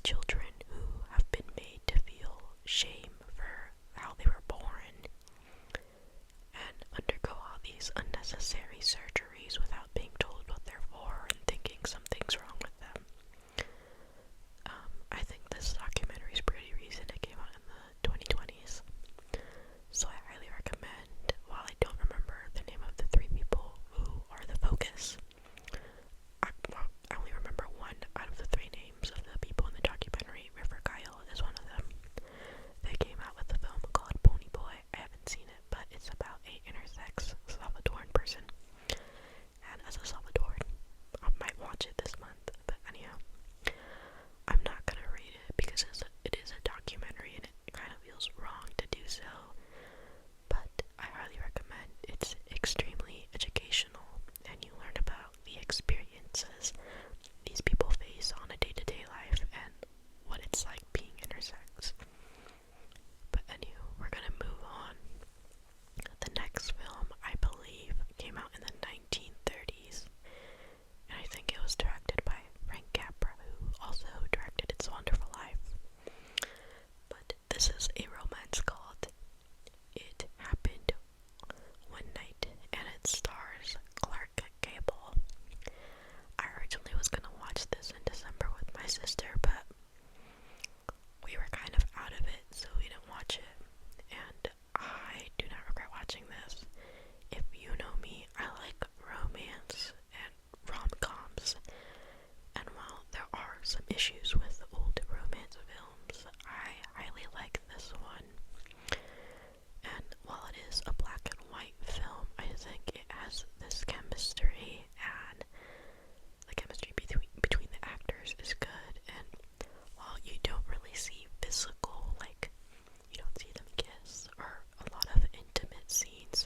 these children who have been made to feel shame for how they were born and undergo all these unnecessary surgeries without being told what they're for and thinking something's wrong with them. I think this documentary is pretty recent. It came out in the 2020s. So I highly recommend, while I don't remember the name of the three people who are the focus, I only remember one out of the three names of the people in the documentary. River Kyle is one of them. They came out with a film called Pony Boy. I haven't seen it, but it's about a intersex Salvadoran person. And as a Salvadoran, I might watch it this month. But anyhow, I'm not gonna rate it because it is a documentary and it kind of feels wrong to do so. But I highly recommend. It's extremely educational and you learn about the experiences these people face on a day-to-day life and what it's like being intersex. But anyway, we're gonna move on. The next film, I believe, came out in the 1930s, and I think it was directed by Frank Capra, who also directed It's a Wonderful Life. But this is a romance called It Happened One Night, and it stars Clark Gable. I originally was gonna watch this in December with my sister, but we were kind of out of it, so we didn't watch it. And I do not regret watching this. If you know me, I like romance and rom-coms. And while there are some issues with old romance films, I highly like this one. And while it is a black and white film, I think it has this chemistry, and the chemistry between the actors is good. And while you don't really see physical, like, you don't see them kiss or a lot of intimate scenes,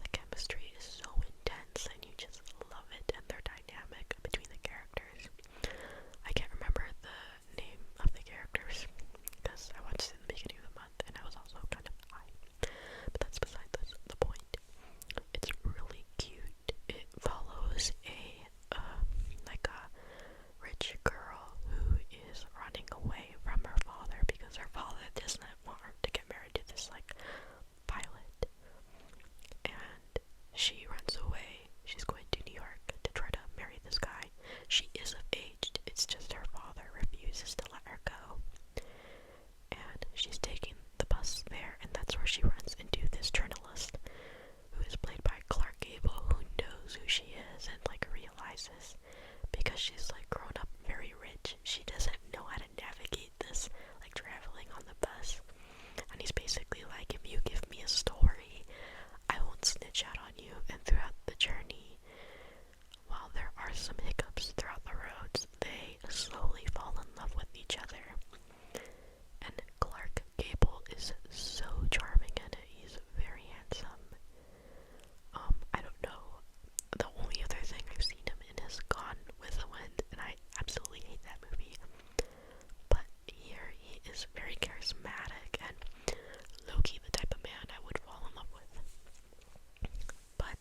the chemistry is so intense and you just love it, and their dynamic between the characters. I can't remember the name of the characters because I watched it in the beginning of the month and I was also kind of high, but that's beside the point. It's really cute. It follows like a rich girl who is running away from her father because her father doesn't want her to get married to this like pilot, and she runs away. She's going to New York to try to marry this guy. She is of age, it's just her father refuses to let her go, and she's taking the bus there, and that's where she runs into this journalist who is played by Clark Gable, who knows who she is and like realizes, because she's like grown up very rich, she doesn't know how to navigate this, like traveling on the bus. And he's basically like, if you give me a story, I won't snitch out on you. And throughout the journey, while there are some hiccups throughout the roads, they slowly fall in love with each other. And Clark Gable is so charming in it. He's very handsome. I don't know. The only other thing I've seen him in is Gone with the Wind, and I absolutely hate that movie. But here he is very charismatic and low-key the type of man I would fall in love with. But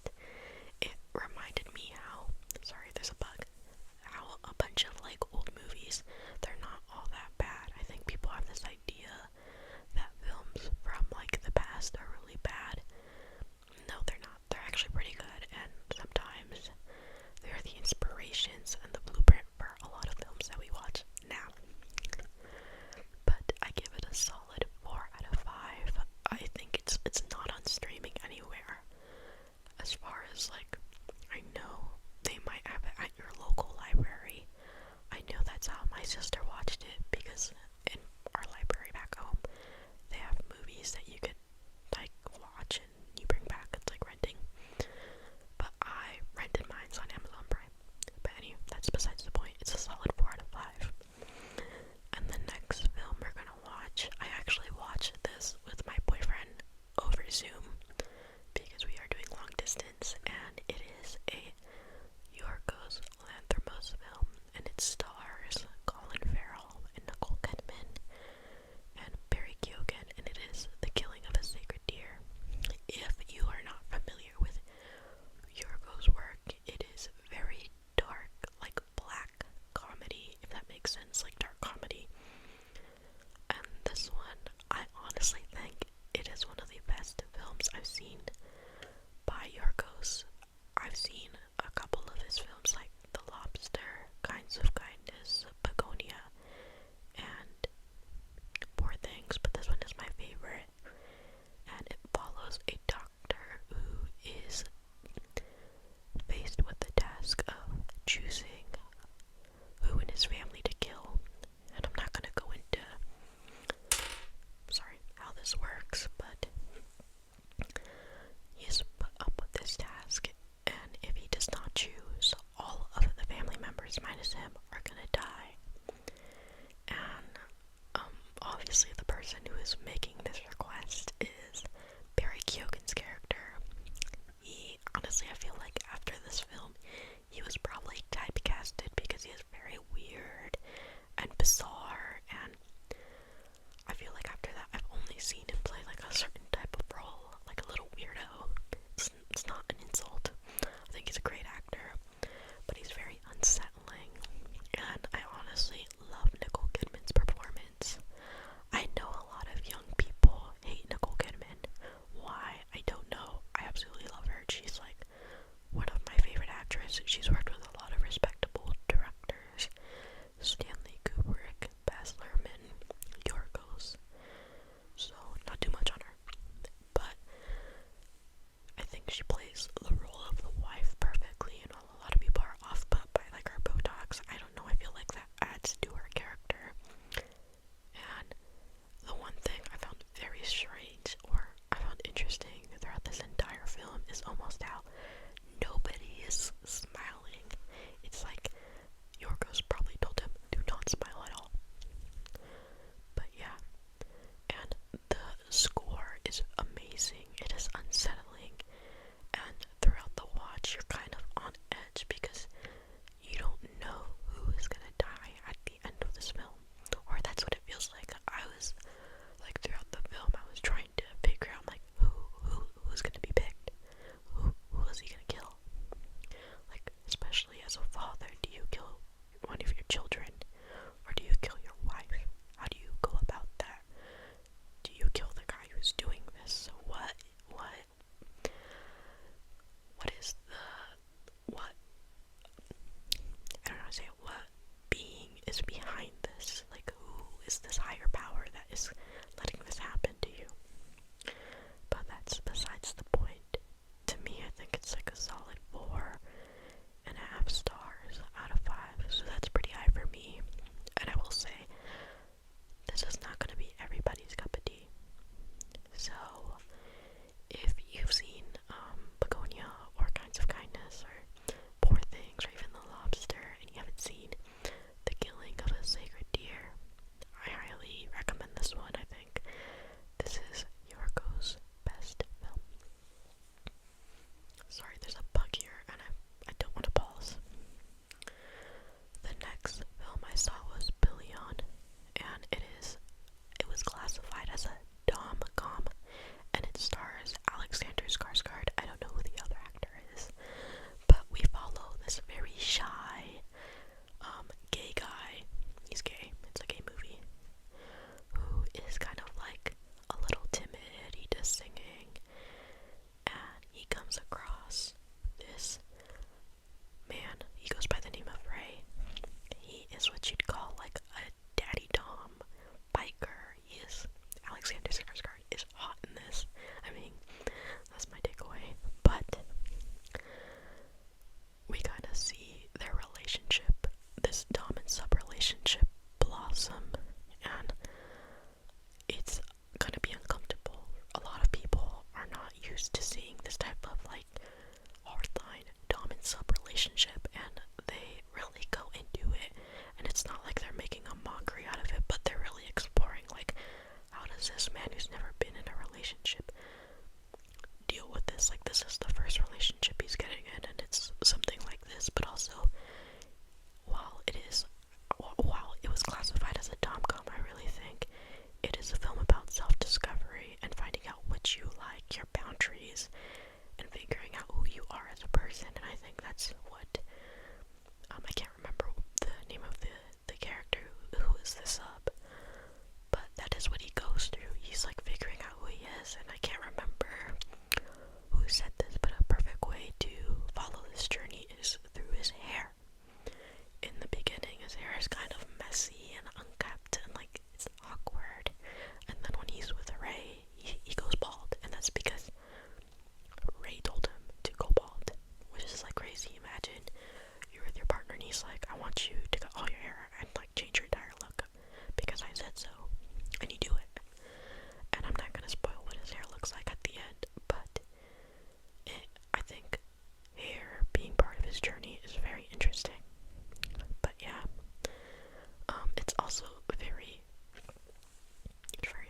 it reminded me how, sorry, there's a bug, how a bunch of like old movies, they're not all that bad. I think people have this idea that films from like the past are really bad. No, they're not. They're actually pretty good, and sometimes they're the inspirations and the blueprint for a lot of films that we watch now. But I give it a solid letting this happen to you. But that's besides the point. To me, I think it's like a solid 4.5 stars out of 5, so that's pretty high for me. And I will say, this is not going to be everybody's cup of tea. So, if you've seen Begonia or Kinds of Kindness or Poor Things or even The Lobster and you haven't seen The Killing of a Sacred Deer, I highly recommend this one. I think this is Yorgo's best film. Sorry, there's a bug here and I don't want to pause. The next film I saw was Pillion, and it was classified as a dom-com, and it stars Alexander Skarsgård. I don't know who the other actor is, but we follow this very shy, gay guy. He's gay. It's a gay movie. Who is kind of like a little timid. He does singing, and he comes across this man. He goes by the name of Ray. He is what you'd call like a daddy dom biker. Alexander Skarsgård is hot in this. I mean, that's my takeaway. But we kind of see their relationship, this dom and sub relationship, blossom, and it's gonna be uncomfortable. A lot of people are not used to seeing this type of like hardline dom and sub relationship, and they really go into it, and it's not like they're making a mockery out of it, but they're really exploring like, how does this man who's never been in a relationship deal with this? Like, this is the first relationship he's getting in, and it's something like this. But also, while it was classified as a dom-com, I really think it is a film about self-discovery and finding out what you like, your boundaries, and figuring out who you are as a person. And I think that's what I can't remember the name of the character who is the sub, but that is what he goes through. He's like figuring out who he is, and I can't remember who said this, but a perfect way to follow this journey is through his hair. In the beginning, his hair is kind of messy and unkept, and like it's awkward. And then when he's with Ray, he goes bald, and that's because Ray told him to go bald, which is like crazy. Imagine you're with your partner and he's like, I want you to cut all your hair and like change your entire look because I said so, and you do it. And I'm not gonna spoil what his hair looks like at the end, but I think hair being part of his journey is very interesting. But yeah, it's also very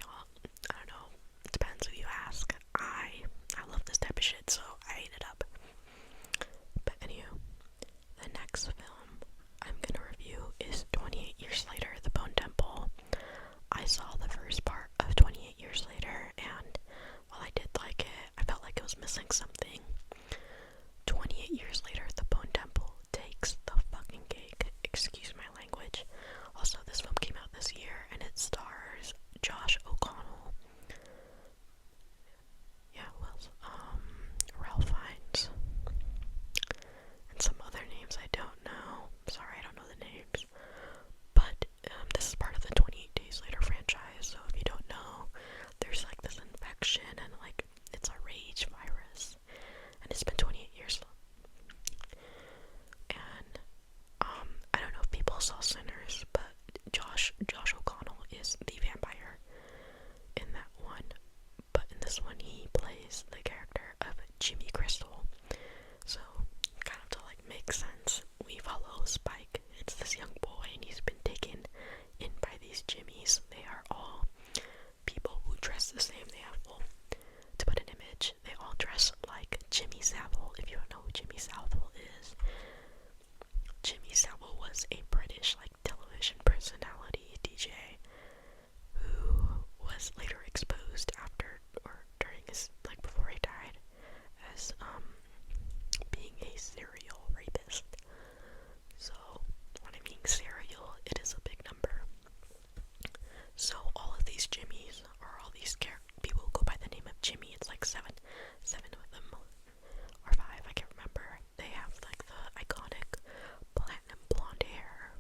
hot. I don't know, it depends who you ask. I love this type of shit, so I ate it up. But anywho, the next film I'm gonna review is 28 Years Later, The Bone Temple. I saw the first part of 28 Years Later, and while I did like it, I felt like it was missing something. 28 Years Later, The Bone Temple takes the fucking cake. Excuse my language. Also, this film came out this year, and it stars Josh O'Connell. Yeah, who else? Ralph Fiennes. And some other names I don't know. Sorry, I don't know the names. But this is part of the 28 Days Later franchise, so if you don't know, there's like this infection, and like it's a rage virus, and it's been 28 years. And I don't know if people saw Sinners, but Josh O'Connell is the vampire in that one. But in this one, he plays the character of Jimmy Crystal. So, kind of to like make sense, we follow Spike. It's this young boy, and he's been taken in by these Jimmys. They are all people who dress the same. They have, well, to put an image, they all dress like Jimmy Savile. If you don't know who Jimmy Savile is, Jimmy Savile was a British like television personality, DJ, who was later exposed after or during his, like before he died, as being a serial rapist. So when I mean serial, it is a big number. So all of these Jimmys, or all these people who go by the name of Jimmy, it's like seven of them, or 5, I can't remember. They have like the iconic platinum blonde hair,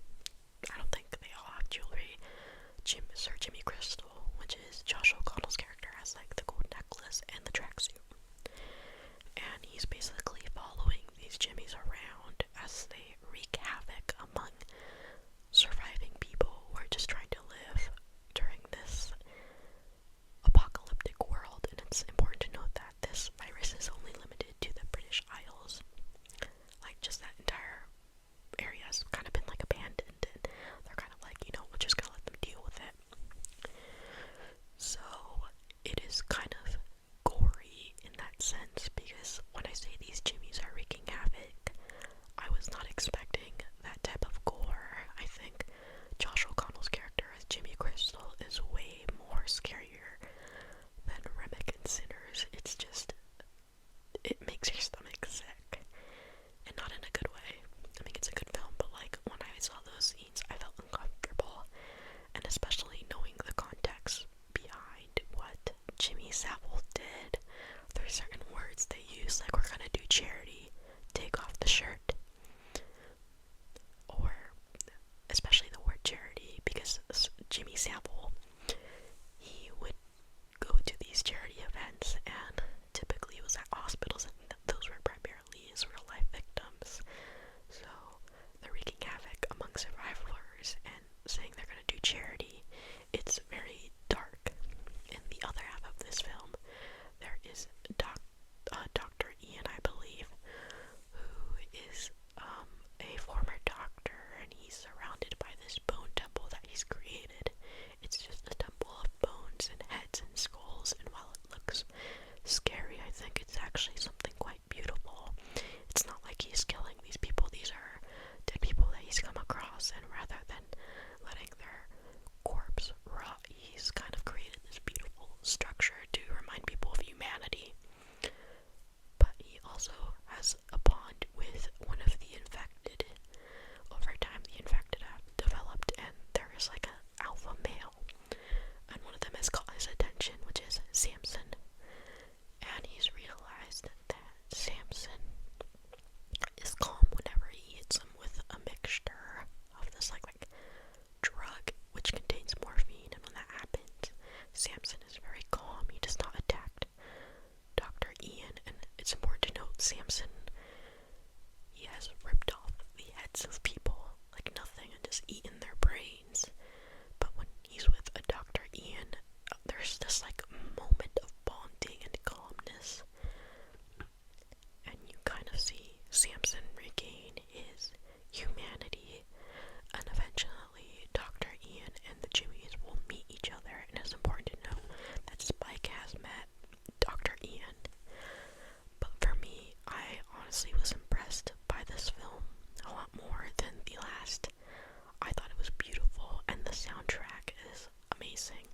soundtrack is amazing.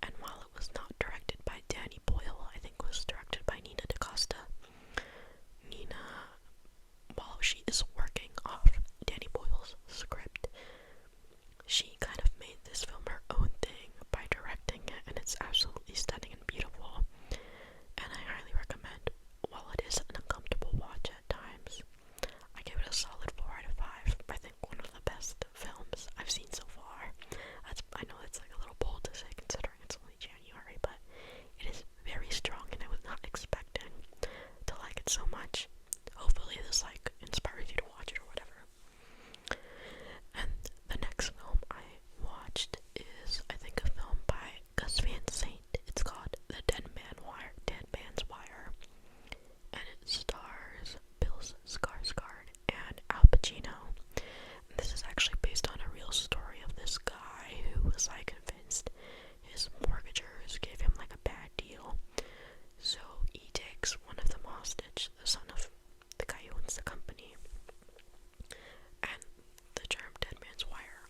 And while it was not directed by Danny Boyle, I think it was directed by Nina DaCosta. Nina, while she is working off Danny Boyle's script, she kind of made this film her own thing by directing it, and it's absolutely stunning and beautiful. And I highly recommend, while it is an uncomfortable watch at times, I give it a solid 4 out of 5. I think one of the best films I've seen so far. I know it's like a little bold to say considering it's only January, but it is very strong and I was not expecting to like it so much. Hopefully this like inspires you to watch it or whatever. And the next film I watched is, I think, a film by Gus Van Sant. It's called The Dead Man's Wire, and it stars Bill Skarsgård and Al Pacino. And this is actually based on a real story of this guy who was like convinced his mortgagers gave him like a bad deal, so he takes one of them hostage, the son of the guy who owns the company. And the term Dead Man's Wire,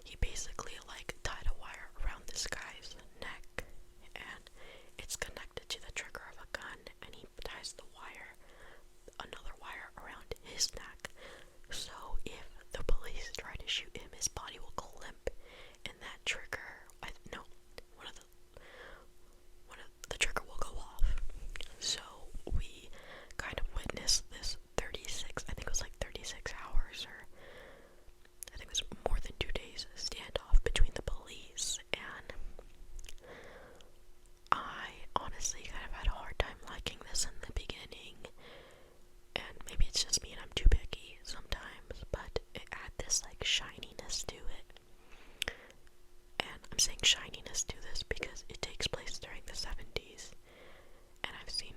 he basically like tied a wire around this guy's neck, and it's connected to the trigger of a gun, and he ties another wire around his neck, so if the police try to shoot him, his body will go limp, and that trigger, the trigger will go off. So we kind of witnessed this 36, I think it was like 36 hours, or I think it was more than 2 days, standoff between the police, and I honestly kind of had a hard time liking this in the beginning, and maybe it's just me and I'm too picky sometimes, but it had this like shininess to it. And I'm saying shininess to this because it takes place during the 70s, and I've seen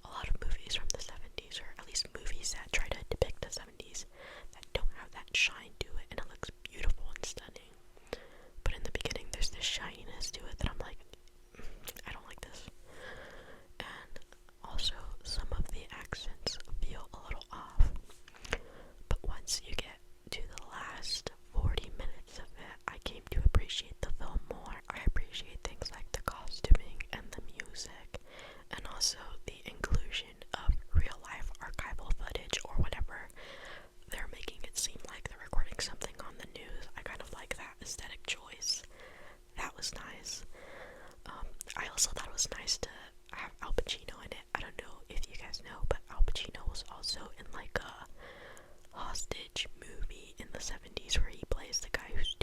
a lot of movies from the 70s, or at least movies that try to depict the 70s, that don't have that shine to it, and it looks beautiful and stunning. But in the beginning there's this shininess to it that I'm like, I don't like this. And also some of the accents feel a little off, but once you get to the last 40 minutes of it, I came to appreciate the film more. I appreciate things like the costuming and the music, and also the inclusion of real life archival footage, or whatever they're making it seem like they're recording something on the news. I kind of like that aesthetic choice. That was nice. I also thought it was nice to have Al Pacino in it. I don't know if you guys know, but Al Pacino was also in like a hostage movie in the 70s where he plays the guy who's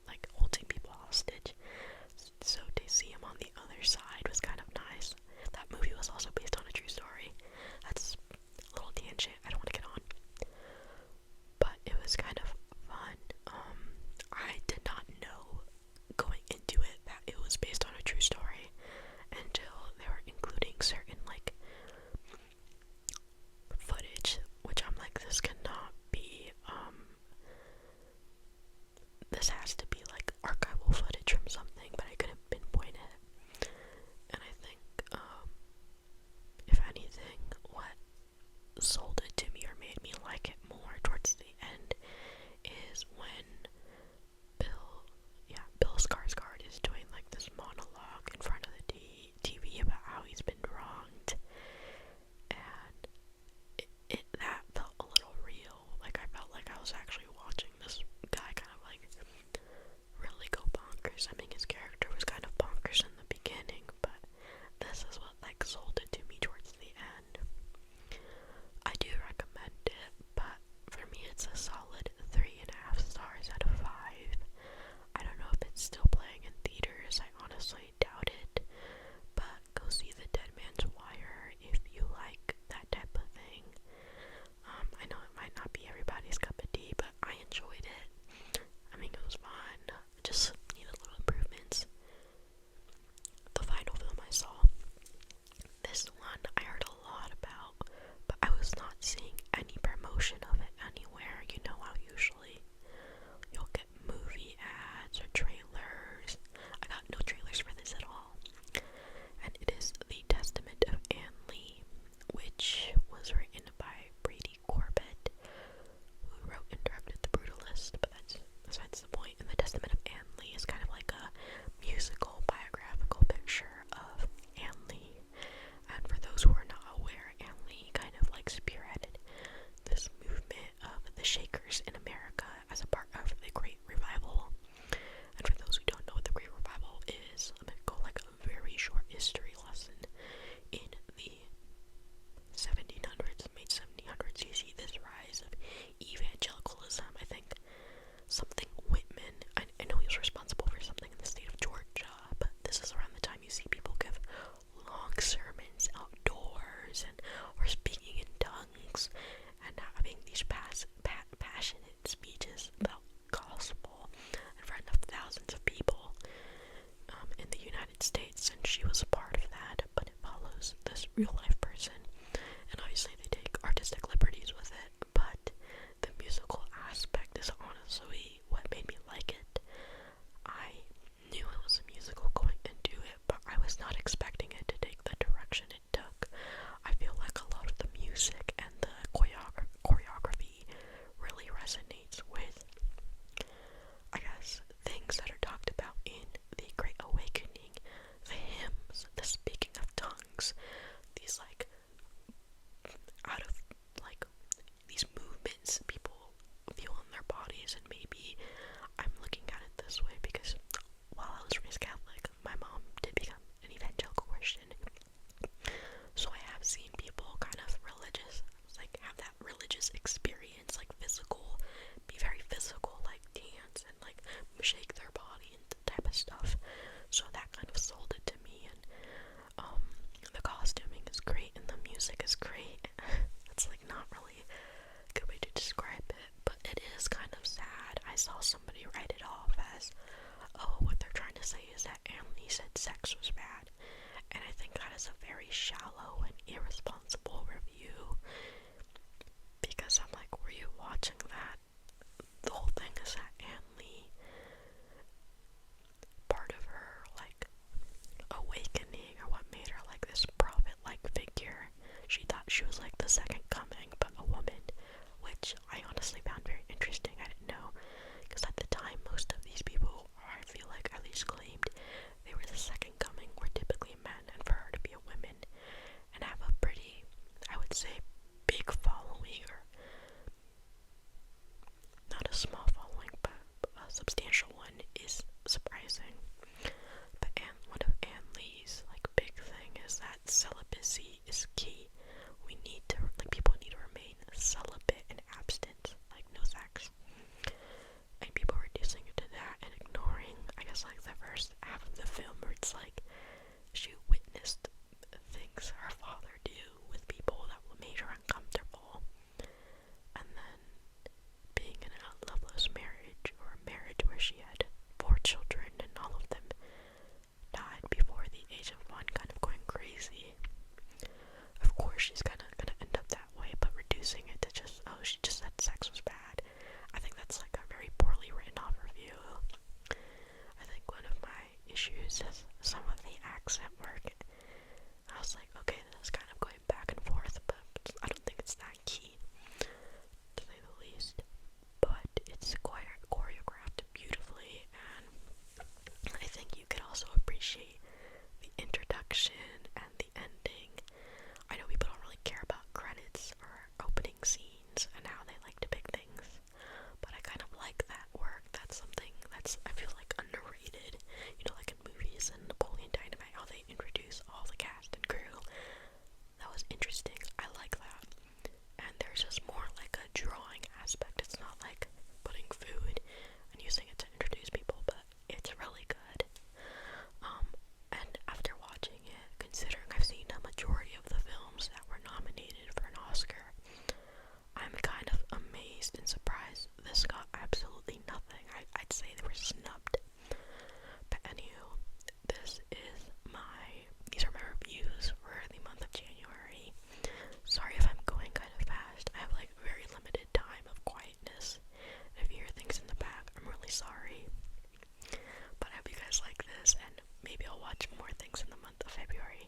like holding people hostage. So to see him on the other side was kind of nice. That movie was also based on a true story. That's a little tangent I don't want to get on. But it was kind of fun. I did not know going into it that it was based on a true story until they were including certain like footage, which I'm like, this cannot be, this has to be like archival footage from something, but I couldn't pinpoint it. And I think, if anything, what sold it to me or made me like it more towards the end is when Bill Skarsgård is doing like this monologue in front of the TV about how he's been wronged, and that felt a little real. Like I felt like I was actually watching this guy kind of like real life person, and obviously they take artistic liberties with it, but the musical aspect is honestly what made me like it. I knew it was a musical going into it, but I was not expecting it to take the direction it took. I feel like a lot of the music and the choreography really resonates with, I guess, things that are talked about in the Great Awakening, the hymns, the speaking of tongues, these like out of like these movements people feel in their bodies. And maybe I'm looking at it this way because while I was raised Catholic, my mom did become an evangelical Christian, so I have seen people kind of religious, like have that religious experience, like physical, be very physical, like dance and like shake their body and type of stuff. So that kind of sold it to me. And the costuming is great and the music is great. It's like not really a good way to describe it, but it is kind of sad. I saw somebody write it off as, oh, what they're trying to say is that Emily said sex was bad. And I think that is a very shallow and irresponsible review, because I'm like, were you watching that? The whole thing is that Anne Lee, part of her like awakening, or what made her like this prophet-like figure, she thought she was like the second coming, but a woman, which I honestly found very interesting. I didn't know, because at the time most of these people, or I feel like at least claimed they were the second coming, were typically men, and for her to be a woman and have a pretty, I would say, big following, or not a small following, but a substantial one, is surprising. But one of Anne Lee's like big thing is that celibacy is key. We need to, like, people need to remain celibate and abstinent, like no sex. And people reducing it to that and ignoring, I guess, like the first half of the film where it's like she witnessed things her father do with people that made her uncomfortable. And then being in a loveless marriage, or a marriage where she had 4 children and all of them died before the age of 1, kind of going crazy. Of course she's gonna end up that way, but reducing it to just, oh, she just said sex was bad, I think that's like a very poorly written off review. I think one of my issues is some of the accent work. I was like, okay, this is kind of going back and forth, but I don't think it's that key, to say the least. But it's choreographed beautifully, and I think you could also appreciate the introduction and the ending. I know people don't really care about credits or opening scenes and how they like to pick things, but I kind of like that work. That's something that's, I feel like, underrated. You know, like in movies and Napoleon Dynamite, how they introduce all the cast and crew. That was interesting. I like that. And there's just more like a drawing aspect. It's not like putting food and using it to introduce people, but it's really good. And after watching it, considering I've seen a majority of the films that were nominated for an Oscar, I'm kind of amazed and surprised this got absolutely nothing. I'd say they were snubbed. But anywho, these are my reviews for the month of January. Sorry if I'm going kind of fast. I have like very limited time of quietness. And if you hear things in the back, I'm really sorry. But I hope you guys like this, and maybe I'll watch more things in the month of February.